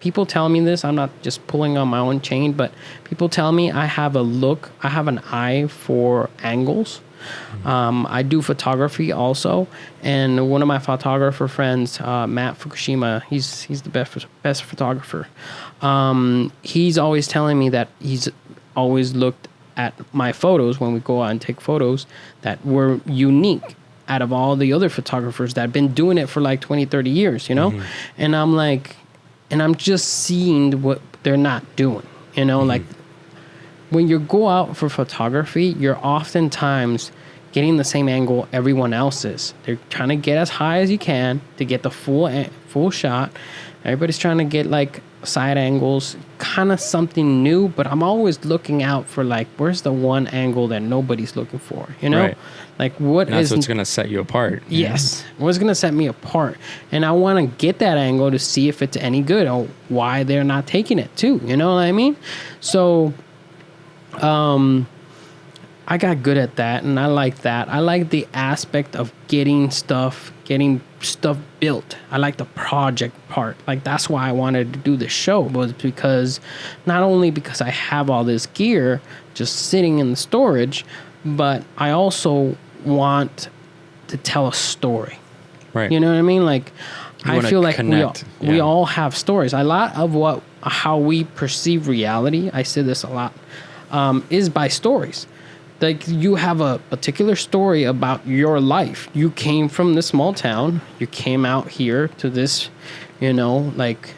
people tell me this. I'm not just pulling on my own chain, but people tell me I have an eye for angles. I do photography also, and one of my photographer friends, Matt Fukushima, he's the best photographer. He's always telling me that he's always looked at my photos when we go out and take photos that were unique out of all the other photographers that have been doing it for like 20, 30 years, you know? Mm-hmm. And I'm like, and I'm just seeing what they're not doing, you know? Mm-hmm. Like when you go out for photography, you're oftentimes getting the same angle everyone else is. They're trying to get as high as you can to get the full shot. Everybody's trying to get like side angles, kind of something new, but I'm always looking out for like, where's the one angle that nobody's looking for, you know? Right. Like that's what's going to set you apart. Yes. What's going to set me apart. And I want to get that angle to see if it's any good or why they're not taking it too. You know what I mean? So, I got good at that, and I like that. I like the aspect of getting stuff built. I like the project part. Like that's why I wanted to do the show, was because not only because I have all this gear just sitting in the storage, but I also want to tell a story. Right. You know what I mean? Like I feel like we all have stories. A lot of how we perceive reality, I say this a lot, is by stories. Like you have a particular story about your life. You came from this small town. You came out here to this, you know, like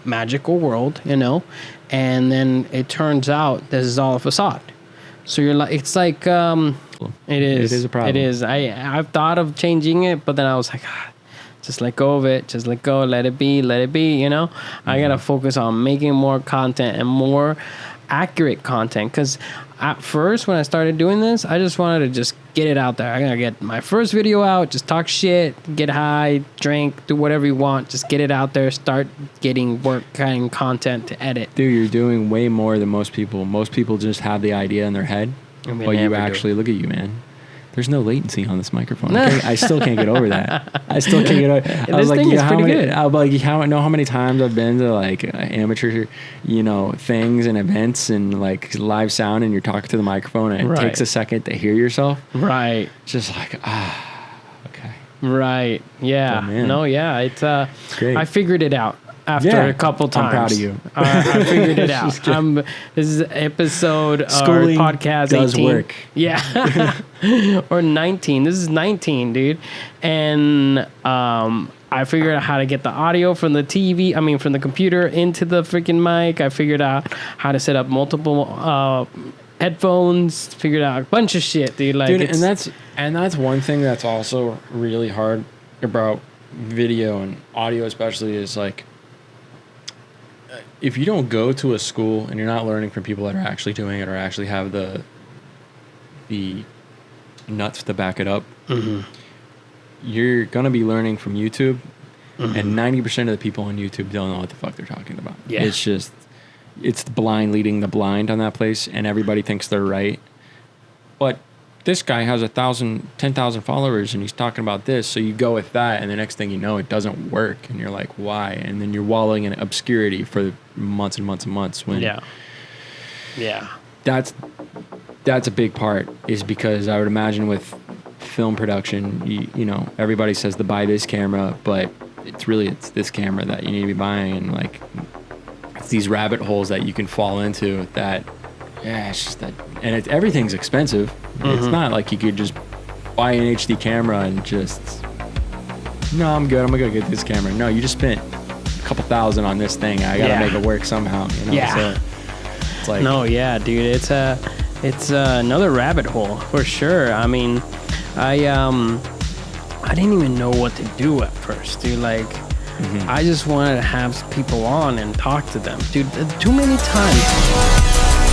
magical world, you know, and then it turns out this is all a facade. So you're like, it's like, it is a problem. It is. I've thought of changing it, but then I was like, just let go of it. Just let go. Let it be. You know, I got to focus on making more content and more accurate content, because at first when I started doing this, I just wanted to just get it out there. I'm gonna get my first video out, just talk shit, get high, drink, do whatever you want, just get it out there, start getting kind of content to edit. Dude, you're doing way more than most people. Most people just have the idea in their head, but you actually look at you, man. There's no latency on this microphone. I still can't get over that. I still can't get over. I was like, you know how many times I've been to like amateur, you know, things and events and like live sound, and you're talking to the microphone, and it takes a second to hear yourself. Right. Just like okay. Right. Yeah. Oh, man. No. Yeah. It's great. I figured it out. After a couple times. I'm proud of you. I figured it out. This is episode or podcast does 18. Work. Yeah. Or 19. This is 19, dude. And I figured out how to get the audio from the from the computer into the freaking mic. I figured out how to set up multiple headphones. Figured out a bunch of shit, dude. Like, dude, and that's one thing that's also really hard about video and audio especially, is like, if you don't go to a school and you're not learning from people that are actually doing it or actually have the nuts to back it up, you're going to be learning from YouTube, and 90% of the people on YouTube don't know what the fuck they're talking about. Yeah. It's the blind leading the blind on that place, and everybody thinks they're right. But this guy has 10,000 followers, and he's talking about this. So you go with that, and the next thing you know, it doesn't work, and you're like, why? And then you're wallowing in obscurity for months and months and months. When that's a big part, is because I would imagine with film production, you know, everybody says to buy this camera, but it's this camera that you need to be buying, and like it's these rabbit holes that you can fall into that. Yeah, it's just that, and everything's expensive. It's not like you could just buy an HD camera and just, no, I'm good, I'm gonna go get this camera. No, you just spent a couple $1,000 on this thing. I gotta make it work somehow. You know? Yeah. So it's like, no, yeah, dude, it's another rabbit hole for sure. I mean, I didn't even know what to do at first, dude. Like, I just wanted to have people on and talk to them, dude. Too many times.